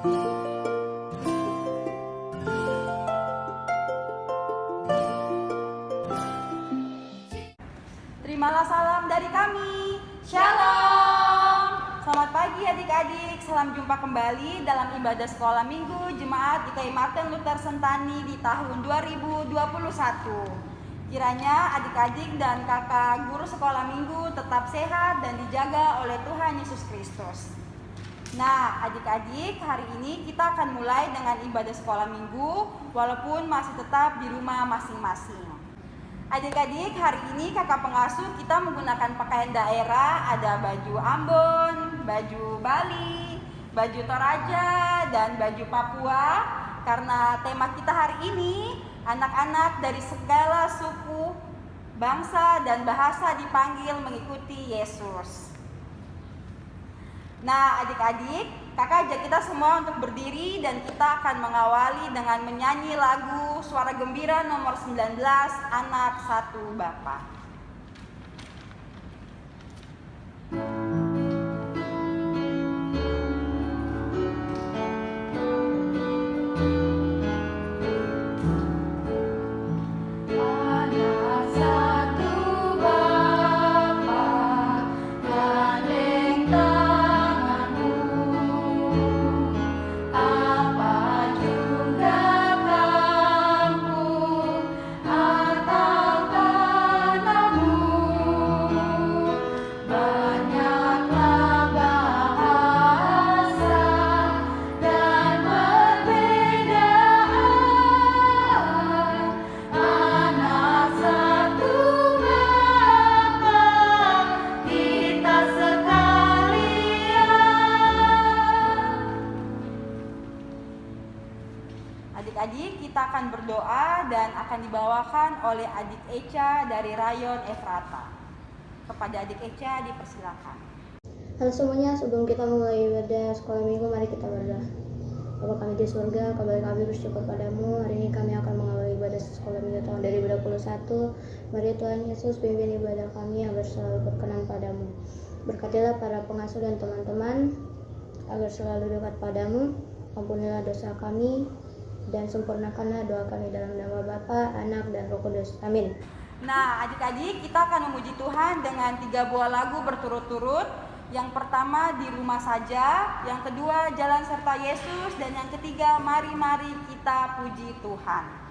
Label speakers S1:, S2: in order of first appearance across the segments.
S1: Terimalah salam dari kami. Shalom. Selamat pagi adik-adik. Salam jumpa kembali dalam ibadah sekolah minggu Jemaat GKI Martin Luther Sentani di tahun 2021. Kiranya adik-adik dan kakak guru sekolah minggu tetap sehat dan dijaga oleh Tuhan Yesus Kristus. Nah, adik-adik, hari ini kita akan mulai dengan ibadah sekolah minggu walaupun masih tetap di rumah masing-masing. Adik-adik, hari ini kakak pengasuh kita menggunakan pakaian daerah, ada baju Ambon, baju Bali, baju Toraja, dan baju Papua. Karena tema kita hari ini, anak-anak dari segala suku, bangsa, dan bahasa dipanggil mengikuti Yesus. Nah, adik-adik, kakak ajak kita semua untuk berdiri dan kita akan mengawali dengan menyanyi lagu Suara Gembira nomor 19, Anak Satu Bapa. Adik-adik, kita akan berdoa dan akan dibawakan oleh adik Echa dari Rayon Efrata. Kepada adik Echa dipersilakan.
S2: Halo semuanya, sebelum kita mulai ibadah sekolah minggu, mari kita berdoa. Bapa kami di surga, kami bersyukur padamu. Hari ini kami akan mengawali ibadah sekolah minggu tahun 2021. Mari Tuhan Yesus pimpin ibadah kami agar selalu berkenan padamu. Berkatilah para pengasuh dan teman-teman agar selalu dekat padamu. Ampunilah dosa kami dan sempurnakanlah doa kami dalam nama Bapa, Anak, dan Roh Kudus. Amin.
S1: Nah, adik-adik, kita akan memuji Tuhan dengan 3 buah lagu berturut-turut. Yang pertama, Di Rumah Saja. Yang kedua, Jalan Serta Yesus. Dan yang ketiga, Mari-mari kita puji Tuhan.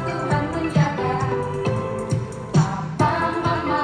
S3: Tuhan menjaga papa mama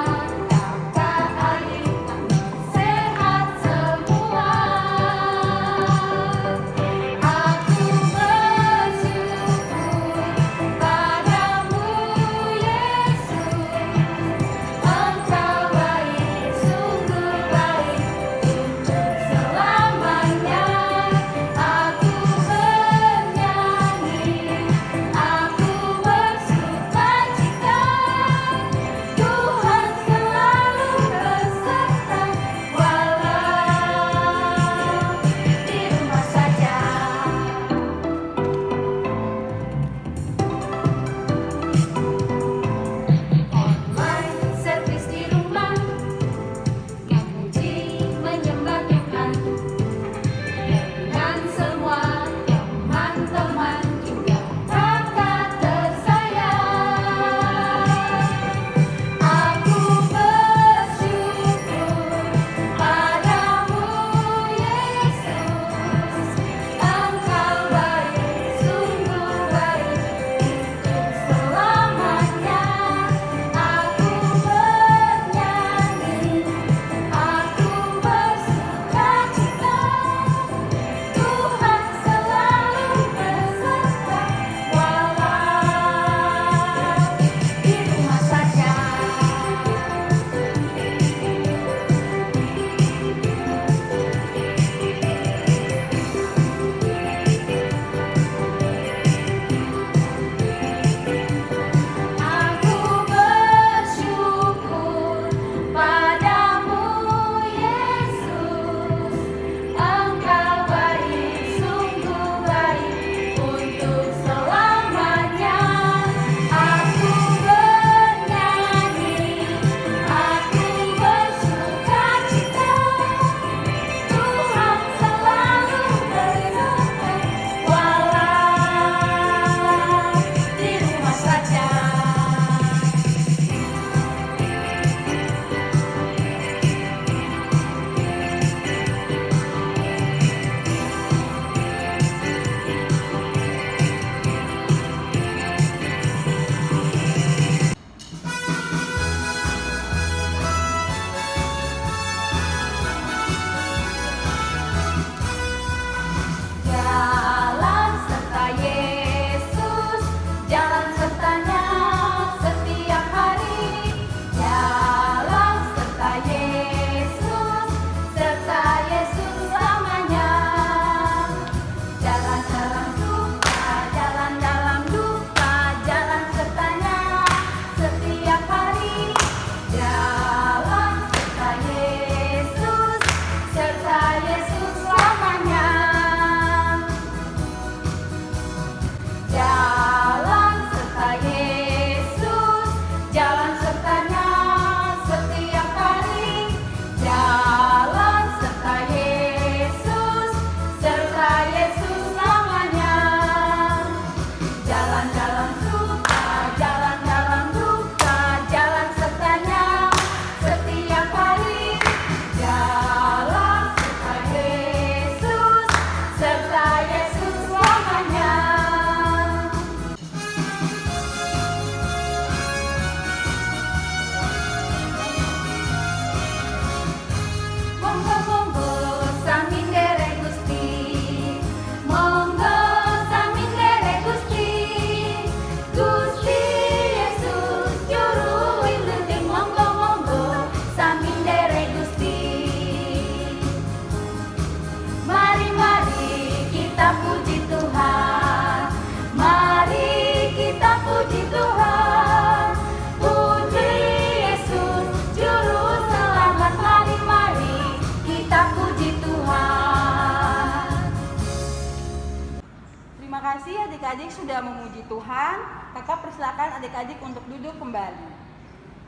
S1: adik-adik sudah memuji Tuhan, kakak persilakan adik-adik untuk duduk kembali.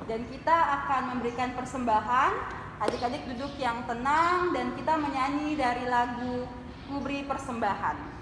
S1: Dan kita akan memberikan persembahan. Adik-adik duduk yang tenang dan kita menyanyi dari lagu Ku Beri Persembahan.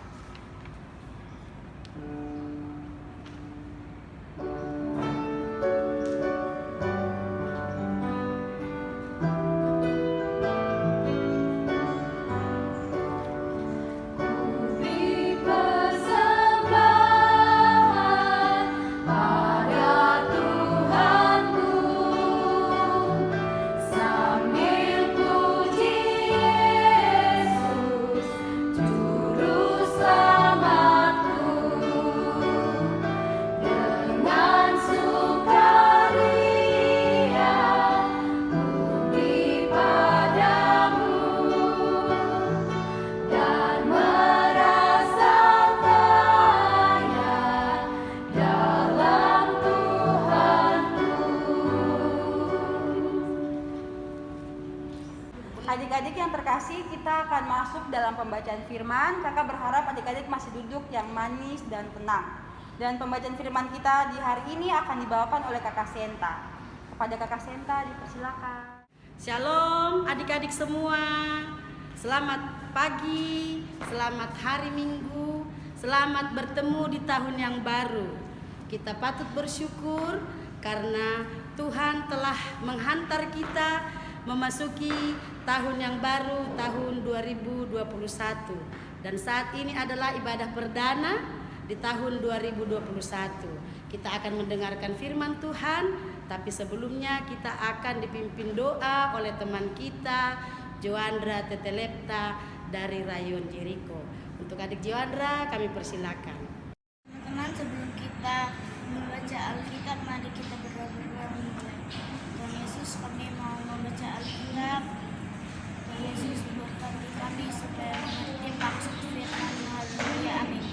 S1: Adik-adik yang terkasih, kita akan masuk dalam pembacaan firman. Kakak berharap adik-adik masih duduk yang manis dan tenang. Dan pembacaan firman kita di hari ini akan dibawakan oleh Kakak Senta. Kepada Kakak Senta dipersilakan.
S3: Shalom adik-adik semua. Selamat pagi, selamat hari Minggu, selamat bertemu di tahun yang baru. Kita patut bersyukur karena Tuhan telah menghantar kita memasuki tahun yang baru, tahun 2021. Dan saat ini adalah ibadah perdana di tahun 2021. Kita akan mendengarkan firman Tuhan, tapi sebelumnya kita akan dipimpin doa oleh teman kita, Joandra Tetelepta dari Rayon Jericho. Untuk adik Joandra, kami persilakan.
S4: Teman-teman, sebelum kita membaca Alkitab, mari kita berdoa mulai. Tuhan Yesus, kami mau membaca Alkitab. Tuhan Yesus, berkati kami supaya mengerti maksud firman. Haleluya, amin.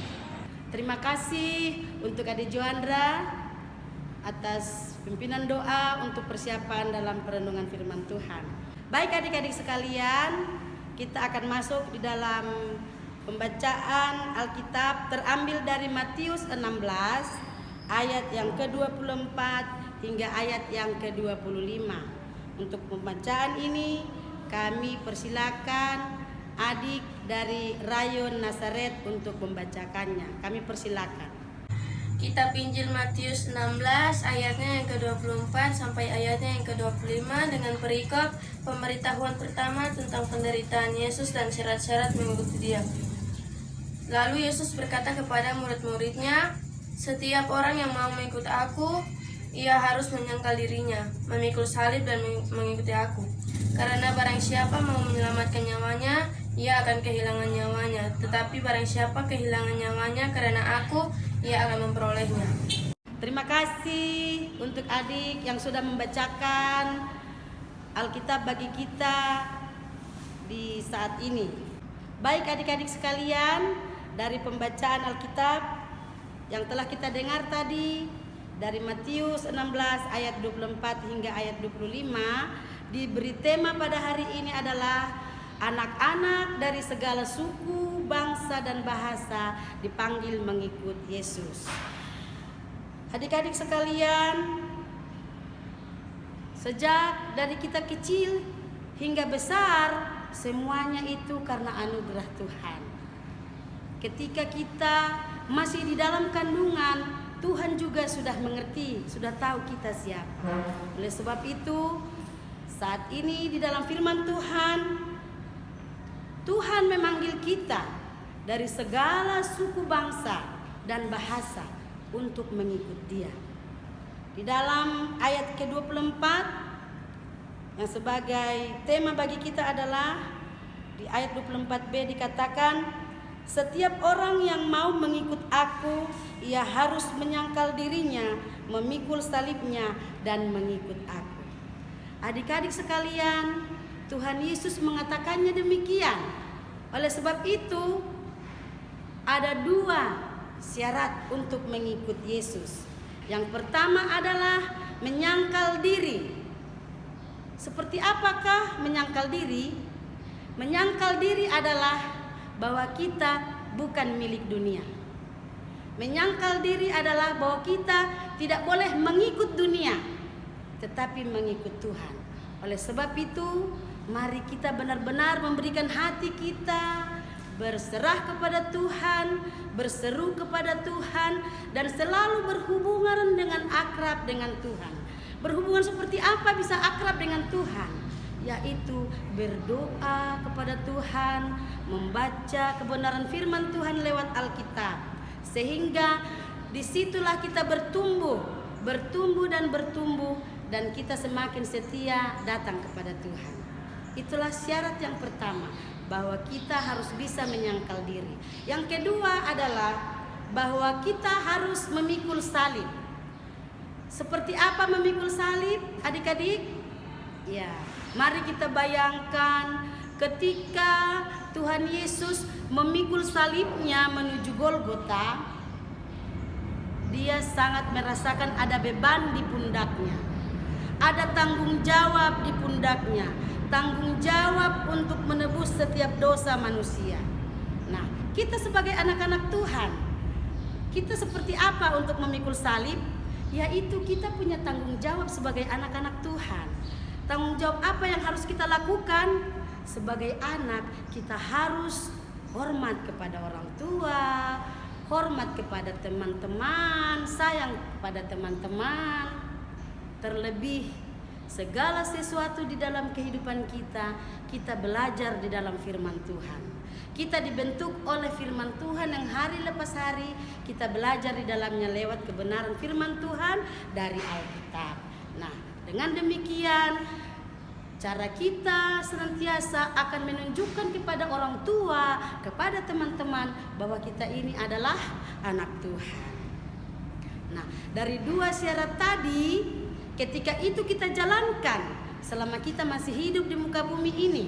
S3: Terima kasih untuk adik Joandra atas pimpinan doa untuk persiapan dalam perenungan firman Tuhan. Baik adik-adik sekalian, kita akan masuk di dalam pembacaan Alkitab terambil dari Matius 16 ayat yang ke-24 hingga ayat yang ke-25. Untuk pembacaan ini kami persilakan adik dari Rayon Nazaret untuk membacakannya. Kami persilakan.
S4: Kitab Injil Matius 16 ayatnya yang ke-24 sampai ayatnya yang ke-25 dengan perikop pemberitahuan pertama tentang penderitaan Yesus dan syarat-syarat mengikuti Dia. Lalu Yesus berkata kepada murid-muridnya, "Setiap orang yang mau mengikut Aku, ia harus menyangkal dirinya, memikul salib dan mengikuti Aku. Karena barang siapa mau menyelamatkan nyawanya, ia akan kehilangan nyawanya. Tetapi barang siapa kehilangan nyawanya karena Aku, ia akan memperolehnya."
S3: Terima kasih untuk adik yang sudah membacakan Alkitab bagi kita di saat ini. Baik adik-adik sekalian, dari pembacaan Alkitab yang telah kita dengar tadi dari Matius 16 ayat 24 hingga ayat 25, diberi tema pada hari ini adalah anak-anak dari segala suku, bangsa dan bahasa dipanggil mengikut Yesus. Adik-adik sekalian, sejak dari kita kecil hingga besar, semuanya itu karena anugerah Tuhan. Ketika kita masih di dalam kandungan, Tuhan juga sudah mengerti, sudah tahu kita siapa. Oleh sebab itu, saat ini di dalam firman Tuhan, Tuhan memanggil kita dari segala suku bangsa dan bahasa untuk mengikut Dia. Di dalam ayat ke-24 yang sebagai tema bagi kita adalah di ayat 24b dikatakan, "Setiap orang yang mau mengikut Aku, ia harus menyangkal dirinya, memikul salibnya dan mengikut Aku." Adik-adik sekalian, Tuhan Yesus mengatakannya demikian. Oleh sebab itu, ada dua syarat untuk mengikut Yesus. Yang pertama adalah menyangkal diri. Seperti apakah menyangkal diri? Menyangkal diri adalah bahwa kita bukan milik dunia. Menyangkal diri adalah bahwa kita tidak boleh mengikut dunia, tetapi mengikut Tuhan. Oleh sebab itu, mari kita benar-benar memberikan hati kita, berserah kepada Tuhan, berseru kepada Tuhan, dan selalu berhubungan dengan akrab dengan Tuhan. Berhubungan seperti apa bisa akrab dengan Tuhan? Yaitu berdoa kepada Tuhan, membaca kebenaran firman Tuhan lewat Alkitab. Sehingga disitulah kita bertumbuh dan kita semakin setia datang kepada Tuhan. Itulah syarat yang pertama, bahwa kita harus bisa menyangkal diri. Yang kedua adalah bahwa kita harus memikul salib. Seperti apa memikul salib, adik-adik? Ya, mari kita bayangkan ketika Tuhan Yesus memikul salibnya menuju Golgota, dia sangat merasakan ada beban di pundaknya, ada tanggung jawab di pundaknya, tanggung jawab untuk menebus setiap dosa manusia. Nah, kita sebagai anak-anak Tuhan, kita seperti apa untuk memikul salib? Yaitu kita punya tanggung jawab sebagai anak-anak Tuhan. Tanggung jawab apa yang harus kita lakukan? Sebagai anak, kita harus hormat kepada orang tua, hormat kepada teman-teman, sayang kepada teman-teman. Terlebih segala sesuatu di dalam kehidupan kita, kita belajar di dalam firman Tuhan. Kita dibentuk oleh firman Tuhan yang hari lepas hari kita belajar di dalamnya lewat kebenaran firman Tuhan dari Alkitab. Nah, dengan demikian cara kita senantiasa akan menunjukkan kepada orang tua, kepada teman-teman bahwa kita ini adalah anak Tuhan. Nah, dari dua syarat tadi, ketika itu kita jalankan selama kita masih hidup di muka bumi ini,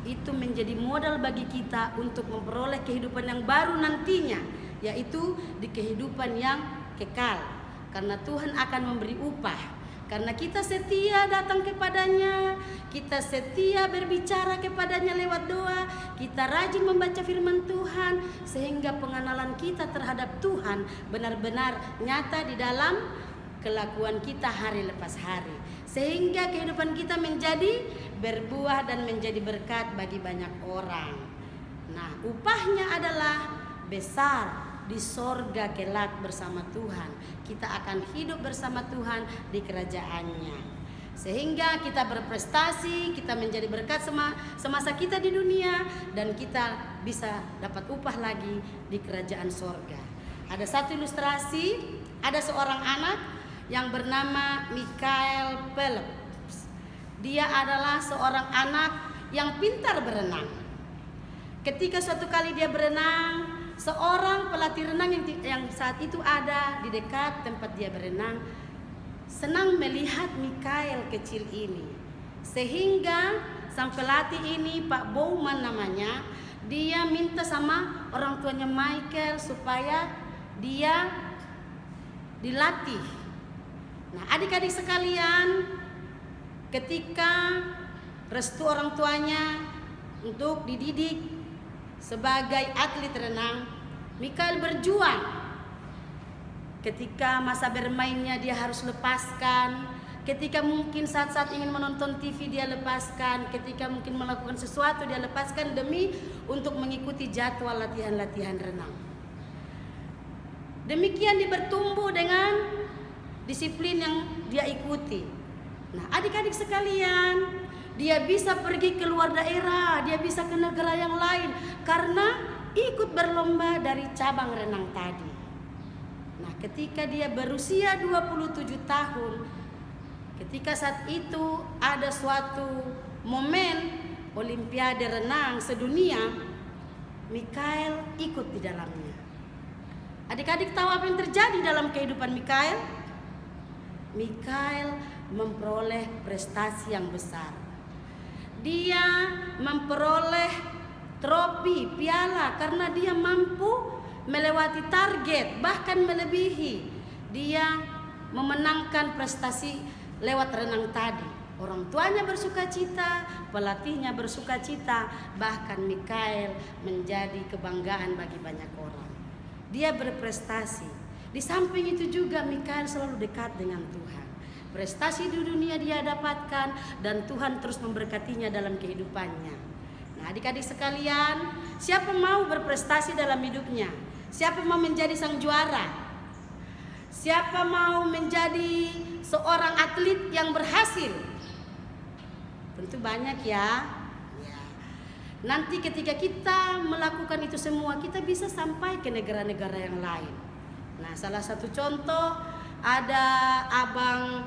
S3: itu menjadi modal bagi kita untuk memperoleh kehidupan yang baru nantinya, yaitu di kehidupan yang kekal. Karena Tuhan akan memberi upah. Karena kita setia datang kepadanya, kita setia berbicara kepadanya lewat doa, kita rajin membaca firman Tuhan, sehingga pengenalan kita terhadap Tuhan benar-benar nyata di dalam kelakuan kita hari lepas hari. Sehingga kehidupan kita menjadi berbuah dan menjadi berkat bagi banyak orang. Nah, upahnya adalah besar. Di sorga kelak bersama Tuhan, kita akan hidup bersama Tuhan di kerajaannya, sehingga kita berprestasi, kita menjadi berkat semasa kita di dunia, dan kita bisa dapat upah lagi di kerajaan sorga. Ada satu ilustrasi, ada seorang anak yang bernama Michael Phelps. Dia adalah seorang anak yang pintar berenang. Ketika suatu kali dia berenang, seorang pelatih renang yang saat itu ada di dekat tempat dia berenang senang melihat Michael kecil ini, sehingga sang pelatih ini, Pak Bowman namanya, dia minta sama orang tuanya Michael supaya dia dilatih. Nah, adik-adik sekalian, ketika restu orang tuanya untuk dididik sebagai atlet renang, Michael berjuang. Ketika masa bermainnya dia harus lepaskan, ketika mungkin saat-saat ingin menonton TV dia lepaskan, ketika mungkin melakukan sesuatu dia lepaskan demi untuk mengikuti jadwal latihan-latihan renang. Demikian dia bertumbuh dengan disiplin yang dia ikuti. Nah, adik-adik sekalian, dia bisa pergi ke luar daerah, dia bisa ke negara yang lain karena ikut berlomba dari cabang renang tadi. Nah, ketika dia berusia 27 tahun, ketika saat itu ada suatu momen Olimpiade renang sedunia, Michael ikut di dalamnya. Adik-adik tahu apa yang terjadi dalam kehidupan Michael? Michael memperoleh prestasi yang besar. Dia memperoleh trofi, piala karena dia mampu melewati target, bahkan melebihi. Dia memenangkan prestasi lewat renang tadi. Orang tuanya bersukacita, pelatihnya bersukacita, bahkan Michael menjadi kebanggaan bagi banyak orang. dia berprestasi. Di samping itu juga Mikael selalu dekat dengan Tuhan. Prestasi di dunia dia dapatkan dan Tuhan terus memberkatinya dalam kehidupannya. Nah, adik-adik sekalian, siapa mau berprestasi dalam hidupnya? Siapa mau menjadi sang juara? Siapa mau menjadi seorang atlet yang berhasil? Tentu banyak ya. Nanti ketika kita melakukan itu semua, kita bisa sampai ke negara-negara yang lain. Nah, salah satu contoh ada Abang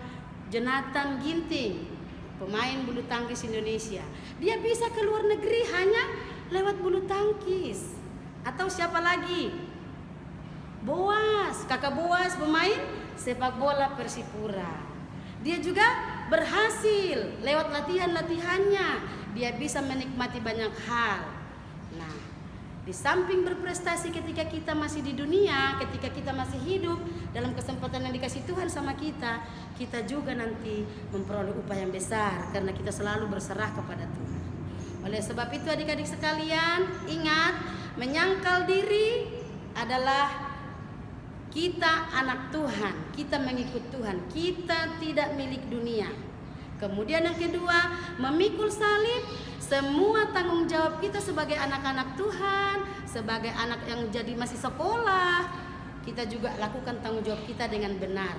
S3: Jonathan Ginting, pemain bulu tangkis Indonesia. Dia bisa ke luar negeri hanya lewat bulu tangkis. Atau siapa lagi? Boas, kakak Boas, pemain sepak bola Persipura. Dia juga berhasil lewat latihan-latihannya. Dia bisa menikmati banyak hal. Nah, di samping berprestasi ketika kita masih di dunia, ketika kita masih hidup dalam kesempatan yang dikasih Tuhan sama kita, kita juga nanti memperoleh upah yang besar karena kita selalu berserah kepada Tuhan. Oleh sebab itu adik-adik sekalian, ingat, menyangkal diri adalah kita anak Tuhan, kita mengikut Tuhan, kita tidak milik dunia. Kemudian yang kedua, memikul salib, semua tanggung jawab kita sebagai anak-anak Tuhan, sebagai anak yang jadi masih sekolah, kita juga lakukan tanggung jawab kita dengan benar.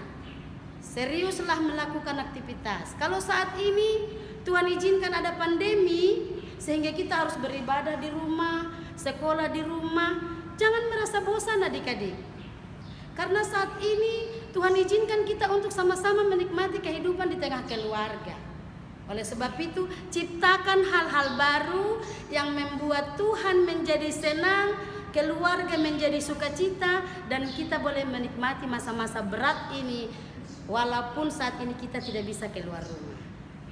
S3: Seriuslah melakukan aktivitas. Kalau saat ini Tuhan izinkan ada pandemi, sehingga kita harus beribadah di rumah, sekolah di rumah, jangan merasa bosan adik-adik. Karena saat ini Tuhan izinkan kita untuk sama-sama menikmati kehidupan di tengah keluarga. Oleh sebab itu, ciptakan hal-hal baru yang membuat Tuhan menjadi senang, keluarga menjadi sukacita, dan kita boleh menikmati masa-masa berat ini walaupun saat ini kita tidak bisa keluar rumah.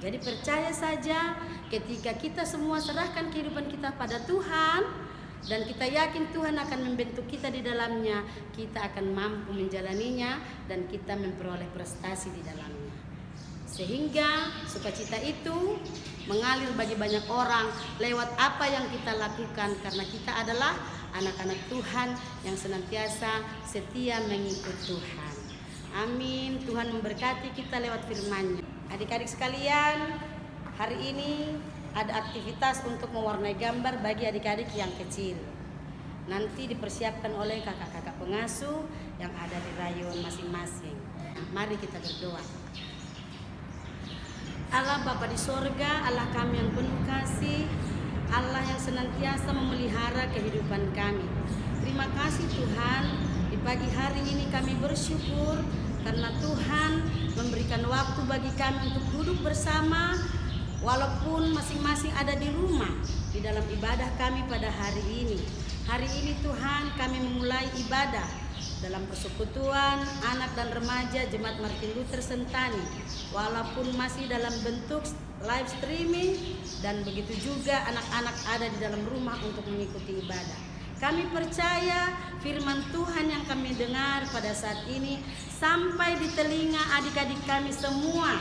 S3: Jadi percaya saja, ketika kita semua serahkan kehidupan kita pada Tuhan, dan kita yakin Tuhan akan membentuk kita di dalamnya, kita akan mampu menjalaninya dan kita memperoleh prestasi di dalamnya. Sehingga sukacita itu mengalir bagi banyak orang lewat apa yang kita lakukan, karena kita adalah anak-anak Tuhan yang senantiasa setia mengikut Tuhan. Amin. Tuhan memberkati kita lewat firman-Nya. Adik-adik sekalian, hari ini ada aktivitas untuk mewarnai gambar bagi adik-adik yang kecil. Nanti dipersiapkan oleh kakak-kakak pengasuh yang ada di rayon masing-masing. Nah, mari kita berdoa. Allah Bapa di sorga, Allah kami yang penuh kasih, Allah yang senantiasa memelihara kehidupan kami. Terima kasih Tuhan, di pagi hari ini kami bersyukur karena Tuhan memberikan waktu bagi kami untuk duduk bersama, walaupun masing-masing ada di rumah, di dalam ibadah kami pada hari ini. Hari ini Tuhan kami memulai ibadah dalam persekutuan anak dan remaja Jemaat Martin Luther Sentani, walaupun masih dalam bentuk live streaming, dan begitu juga anak-anak ada di dalam rumah untuk mengikuti ibadah. Kami percaya firman Tuhan yang kami dengar pada saat ini sampai di telinga adik-adik kami semua.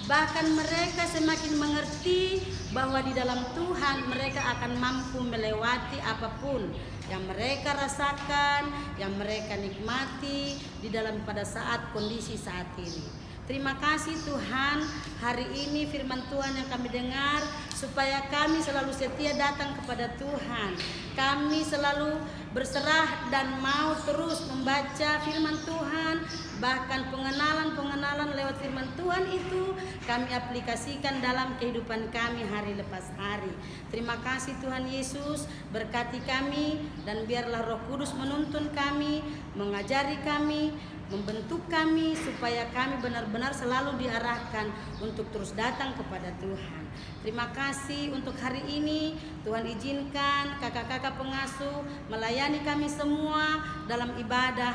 S3: Bahkan mereka semakin mengerti bahwa di dalam Tuhan mereka akan mampu melewati apapun yang mereka rasakan, yang mereka nikmati di dalam pada saat kondisi saat ini. Terima kasih Tuhan, hari ini firman Tuhan yang kami dengar, supaya kami selalu setia datang kepada Tuhan. Kami selalu berserah dan mau terus membaca firman Tuhan, bahkan pengenalan-pengenalan lewat firman Tuhan itu kami aplikasikan dalam kehidupan kami hari lepas hari. Terima kasih Tuhan Yesus, berkati kami dan biarlah Roh Kudus menuntun kami, mengajari kami, membentuk kami supaya kami benar-benar selalu diarahkan untuk terus datang kepada Tuhan. Terima kasih untuk hari ini. Tuhan izinkan kakak-kakak pengasuh melayani kami semua dalam ibadah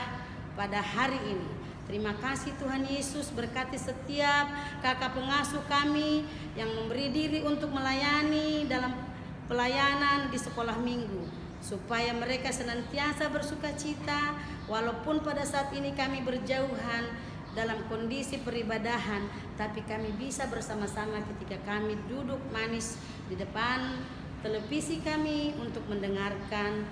S3: pada hari ini. Terima kasih Tuhan Yesus, berkati setiap kakak pengasuh kami yang memberi diri untuk melayani dalam pelayanan di sekolah minggu, supaya mereka senantiasa bersukacita walaupun pada saat ini kami berjauhan dalam kondisi peribadahan, tapi kami bisa bersama-sama ketika kami duduk manis di depan televisi kami untuk mendengarkan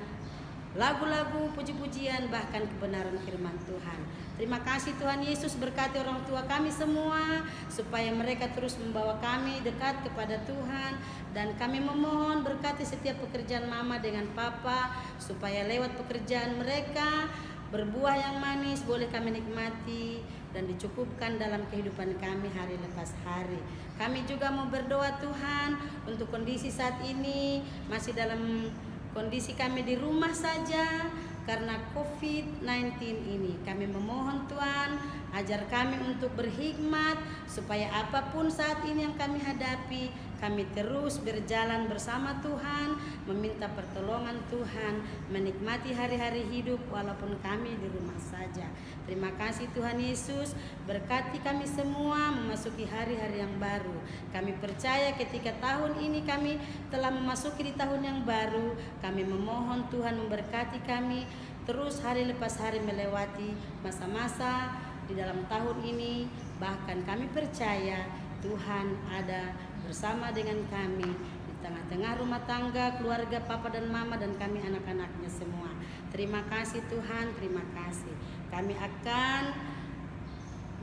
S3: lagu-lagu, puji-pujian, bahkan kebenaran firman Tuhan. Terima kasih Tuhan Yesus, berkati orang tua kami semua supaya mereka terus membawa kami dekat kepada Tuhan. Dan kami memohon berkati setiap pekerjaan mama dengan papa supaya lewat pekerjaan mereka berbuah yang manis boleh kami nikmati dan dicukupkan dalam kehidupan kami hari lepas hari. Kami juga mau berdoa Tuhan untuk kondisi saat ini masih dalam kondisi kami di rumah saja karena COVID-19 ini. Kami memohon Tuhan, ajar kami untuk berhikmat supaya apapun saat ini yang kami hadapi, kami terus berjalan bersama Tuhan, meminta pertolongan Tuhan, menikmati hari-hari hidup walaupun kami di rumah saja. Terima kasih Tuhan Yesus, berkati kami semua memasuki hari-hari yang baru. Kami percaya ketika tahun ini kami telah memasuki di tahun yang baru, kami memohon Tuhan memberkati kami terus hari lepas hari melewati masa-masa di dalam tahun ini. Bahkan kami percaya Tuhan ada bersama dengan kami di tengah-tengah rumah tangga, keluarga papa dan mama dan kami anak-anaknya semua. Terima kasih Tuhan, terima kasih. Kami akan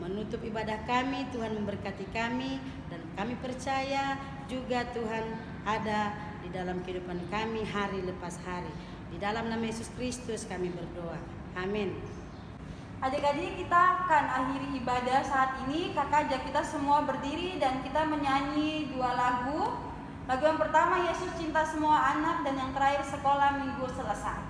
S3: menutup ibadah kami, Tuhan memberkati kami dan kami percaya juga Tuhan ada di dalam kehidupan kami hari lepas hari. Di dalam nama Yesus Kristus kami berdoa. Amin.
S1: Adik-adik, kita akan akhiri ibadah saat ini. Kakak ajak kita semua berdiri dan kita menyanyi 2 lagu. Lagu yang pertama Yesus Cinta Semua Anak dan yang terakhir Sekolah Minggu Selesai.